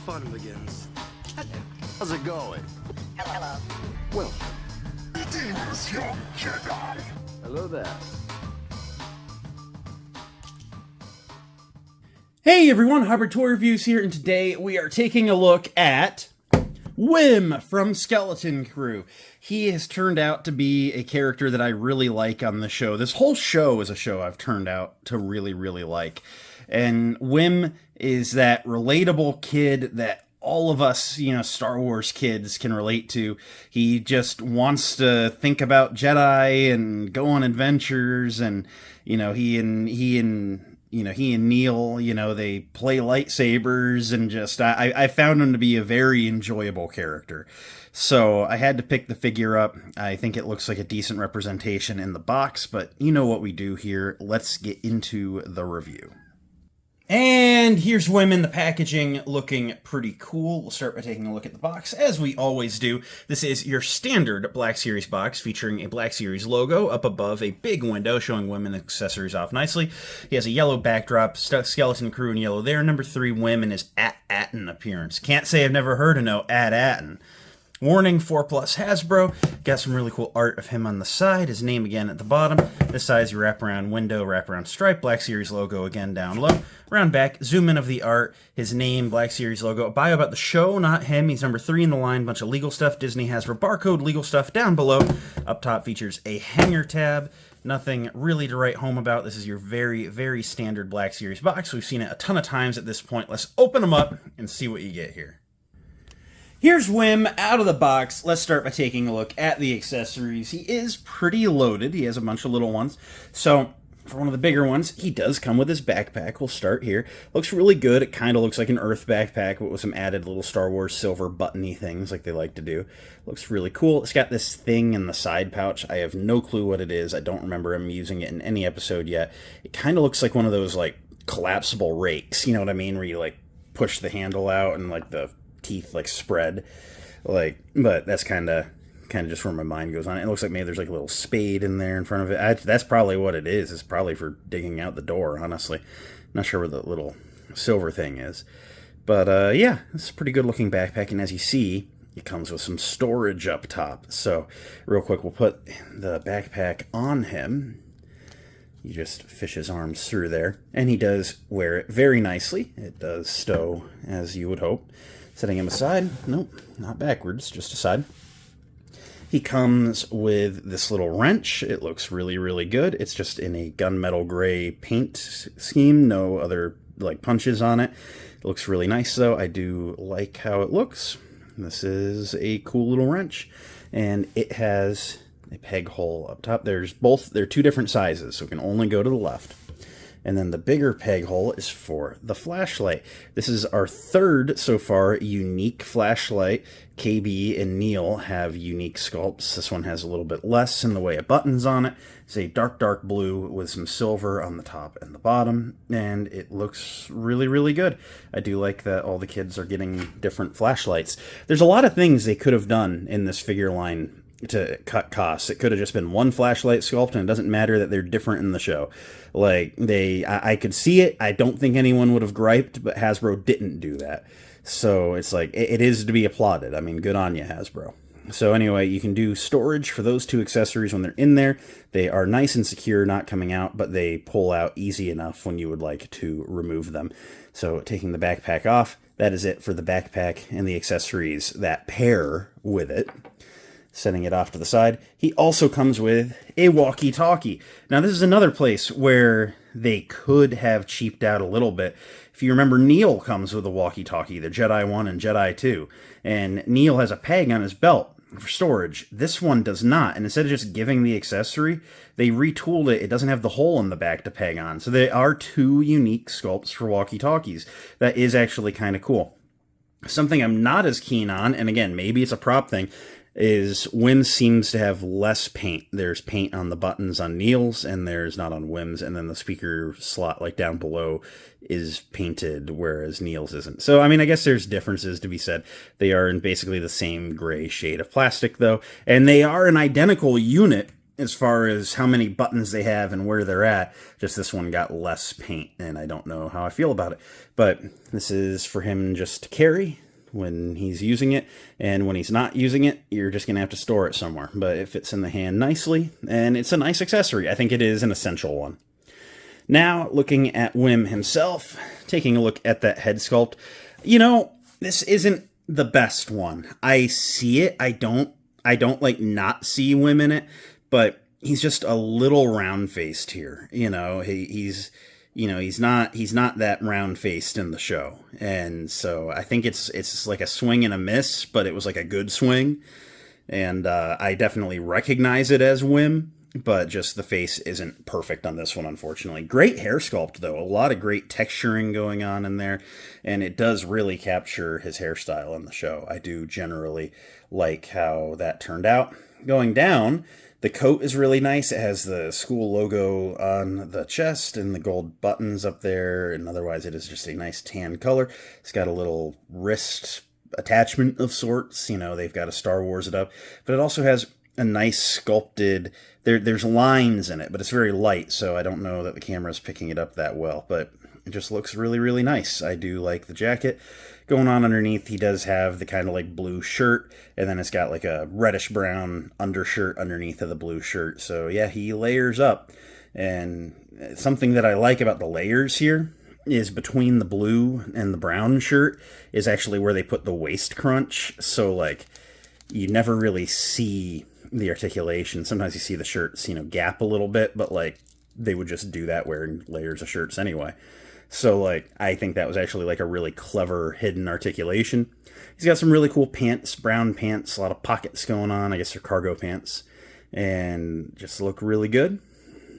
fun begins. How's it going? Hello. Well, Greetings, young Jedi. hello there. Hey everyone, Hybrid Toy Reviews here, and today we are taking a look at Wim from Skeleton Crew. He has turned out to be a character that I really like on the show. This whole show is a show I've turned out to really, really like. And Wim is that relatable kid that all of us, Star Wars kids can relate to. He just wants to think about Jedi and go on adventures, and he and Neil, they play lightsabers, and just I found him to be a very enjoyable character. So I had to pick the figure up. I think it looks like a decent representation in the box, but you know what we do here. Let's get into the review. And here's Wim in the packaging, looking pretty cool. We'll start by taking a look at the box, as we always do. This is your standard Black Series box, featuring a Black Series logo up above a big window, showing Wim and accessories off nicely. He has a yellow backdrop, Skeleton Crew in yellow there. Number 3, Wim in his At-Attin appearance. Can't say I've never heard of no At-Attin. Warning, 4+ Hasbro. Got some really cool art of him on the side. His name again at the bottom. This side's your wraparound window, wraparound stripe. Black Series logo again down low. Around back, zoom in of the art. His name, Black Series logo. A bio about the show, not him. He's number 3 in the line. Bunch of legal stuff. Disney Hasbro barcode, legal stuff down below. Up top features a hanger tab. Nothing really to write home about. This is your very, very standard Black Series box. We've seen it a ton of times at this point. Let's open them up and see what you get here. Here's Wim out of the box. Let's start by taking a look at the accessories. He is pretty loaded. He has a bunch of little ones. So, for one of the bigger ones, he does come with his backpack. We'll start here. Looks really good. It kind of looks like an Earth backpack, but with some added little Star Wars silver buttony things like they like to do. Looks really cool. It's got this thing in the side pouch. I have no clue what it is. I don't remember him using it in any episode yet. It kind of looks like one of those, collapsible rakes. You know what I mean? Where you, push the handle out and, the teeth spread, but that's kind of just where my mind goes on. It looks like maybe there's a little spade in there in front of it. That's probably what it is. It's probably for digging out the door, honestly. Not sure where the little silver thing is, but yeah, it's a pretty good looking backpack, and as you see, it comes with some storage up top. So real quick, we'll put the backpack on him. You just fish his arms through there, and he does wear it very nicely. It does stow, as you would hope. Setting him aside. Nope, not backwards, just aside. He comes with this little wrench. It looks really, really good. It's just in a gunmetal gray paint scheme. No other, punches on it. It looks really nice, though. I do like how it looks. This is a cool little wrench. And it has a peg hole up top. They're 2 different sizes, so it can only go to the left. And then the bigger peg hole is for the flashlight. This is our 3rd, so far, unique flashlight. KB and Neil have unique sculpts. This one has a little bit less in the way of buttons on it. It's a dark, dark blue with some silver on the top and the bottom. And it looks really, really good. I do like that all the kids are getting different flashlights. There's a lot of things they could have done in this figure line to cut costs. It could have just been one flashlight sculpt, and it doesn't matter that they're different in the show. I could see it. I don't think anyone would have griped, but Hasbro didn't do that. So it's it is to be applauded. I mean, good on you, Hasbro. So anyway, you can do storage for those 2 accessories when they're in there. They are nice and secure, not coming out, but they pull out easy enough when you would like to remove them. So taking the backpack off, that is it for the backpack and the accessories that pair with it. Setting it off to the side. He also comes with a walkie-talkie. Now, this is another place where they could have cheaped out a little bit. If you remember, Neil comes with a walkie-talkie, the Jedi 1 and Jedi 2. And Neil has a peg on his belt for storage. This one does not. And instead of just giving the accessory, they retooled it. It doesn't have the hole in the back to peg on. So there are 2 unique sculpts for walkie-talkies. That is actually kind of cool. Something I'm not as keen on, and again, maybe it's a prop thing, is Wim seems to have less paint. There's paint on the buttons on Neil's, and there's not on Wim's, and then the speaker slot, down below, is painted, whereas Neil's isn't. So, I mean, I guess there's differences to be said. They are in basically the same gray shade of plastic, though, and they are an identical unit as far as how many buttons they have and where they're at. Just this one got less paint, and I don't know how I feel about it. But this is for him just to carry when he's using it, and when he's not using it, you're just going to have to store it somewhere. But it fits in the hand nicely, and it's a nice accessory. I think it is an essential one. Now, looking at Wim himself, taking a look at that head sculpt. You know, this isn't the best one. I see it. I don't like not see Wim in it, but he's just a little round-faced here. You know, he's not that round-faced in the show. And so I think it's like a swing and a miss, but it was like a good swing. And I definitely recognize it as Wim, but just the face isn't perfect on this one, unfortunately. Great hair sculpt, though. A lot of great texturing going on in there, and it does really capture his hairstyle in the show. I do generally like how that turned out. Going down, the coat is really nice. It has the school logo on the chest and the gold buttons up there, and otherwise it is just a nice tan color. It's got a little wrist attachment of sorts. You know, they've got to Star Wars it up, but it also has a nice sculpted, there's lines in it, but it's very light, so I don't know that the camera's picking it up that well, but it just looks really, really nice. I do like the jacket. Going on underneath, he does have the kind of like blue shirt, and then it's got like a reddish brown undershirt underneath of the blue shirt. So yeah, he layers up, and something that I like about the layers here is between the blue and the brown shirt is actually where they put the waist crunch. So like, you never really see the articulation. Sometimes you see the shirts, gap a little bit, but like they would just do that wearing layers of shirts anyway. So like, I think that was actually like a really clever hidden articulation. He's got some really cool pants, brown pants, a lot of pockets going on. I guess they're cargo pants, and just look really good.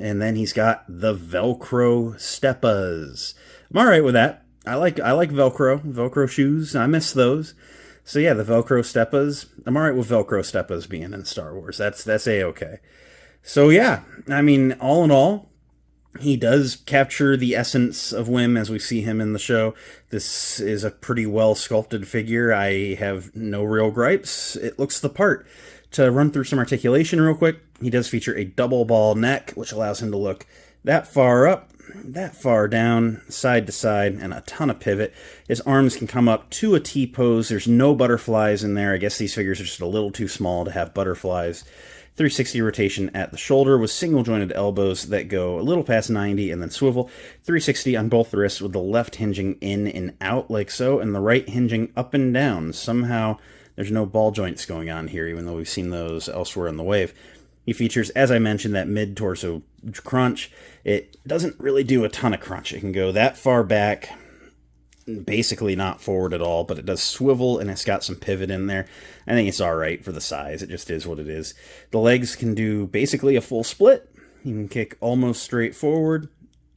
And then he's got the Velcro steppas. I'm all right with that. I like Velcro shoes. I miss those. So yeah, the Velcro steppas. I'm all right with Velcro steppas being in Star Wars. That's A-okay. So yeah, I mean, all in all, he does capture the essence of Wim as we see him in the show. This is a pretty well sculpted figure. I have no real gripes. It looks the part. To run through some articulation real quick, he does feature a double ball neck, which allows him to look that far up, that far down, side to side, and a ton of pivot. His arms can come up to a T-pose. There's no butterflies in there. I guess these figures are just a little too small to have butterflies. 360 rotation at the shoulder with single jointed elbows that go a little past 90 and then swivel. 360 on both the wrists with the left hinging in and out like so, and the right hinging up and down. Somehow there's no ball joints going on here, even though we've seen those elsewhere in the wave. He features, as I mentioned, that mid-torso crunch. It doesn't really do a ton of crunch. It can go that far back, basically not forward at all, but it does swivel, and it's got some pivot in there. I think it's all right for the size. It just is what it is. The legs can do basically a full split. You can kick almost straight forward,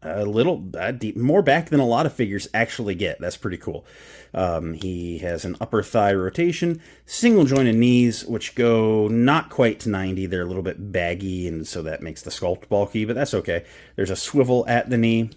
a little deep, more back than a lot of figures actually get. That's pretty cool. He has an upper thigh rotation, single jointed knees, which go not quite to 90. They're a little bit baggy, and so that makes the sculpt bulky, but that's okay. There's a swivel at the knee.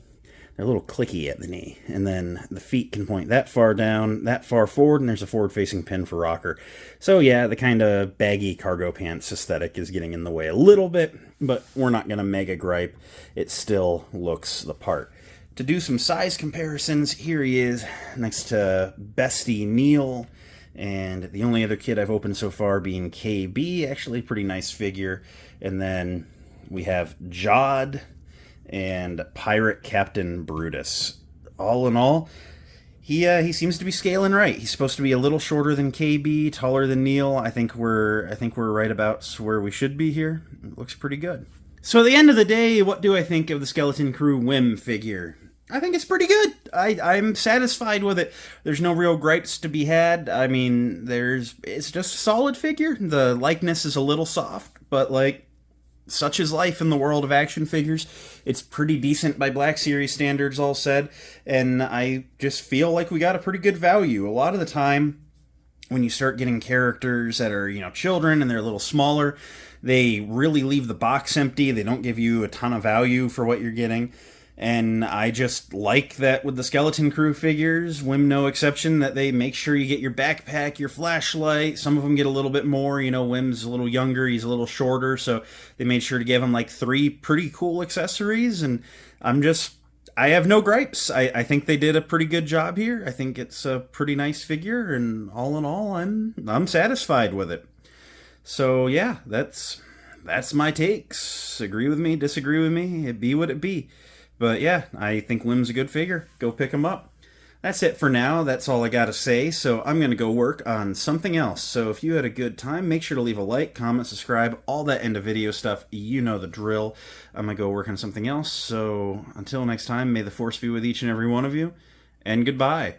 They're a little clicky at the knee. And then the feet can point that far down, that far forward, and there's a forward-facing pin for rocker. So yeah, the kind of baggy cargo pants aesthetic is getting in the way a little bit, but we're not going to mega gripe. It still looks the part. To do some size comparisons, here he is next to Bestie Neil, and the only other kid I've opened so far being KB. Actually, pretty nice figure. And then we have Jod and Pirate Captain Brutus. All in all, he seems to be scaling right. He's supposed to be a little shorter than KB, taller than Neil. I think we're right about where we should be here. It looks pretty good. So at the end of the day, what do I think of the Skeleton Crew Wim figure? I think it's pretty good. I'm satisfied with it. There's no real gripes to be had. I mean, it's just a solid figure. The likeness is a little soft, but like, such is life in the world of action figures. It's pretty decent by Black Series standards, all said, and I just feel like we got a pretty good value. A lot of the time, when you start getting characters that are, children and they're a little smaller, they really leave the box empty. They don't give you a ton of value for what you're getting. And I just like that with the Skeleton Crew figures, Wim no exception, that they make sure you get your backpack, your flashlight. Some of them get a little bit more. You know, Wim's a little younger, he's a little shorter, so they made sure to give him like 3 pretty cool accessories. And I have no gripes. I think they did a pretty good job here. I think it's a pretty nice figure, and all in all, I'm satisfied with it. So yeah, that's my takes. Agree with me, disagree with me, it be what it be. But yeah, I think Wim's a good figure. Go pick him up. That's it for now. That's all I gotta say. So I'm gonna go work on something else. So if you had a good time, make sure to leave a like, comment, subscribe, all that end of video stuff. You know the drill. I'm gonna go work on something else. So until next time, may the force be with each and every one of you, and goodbye.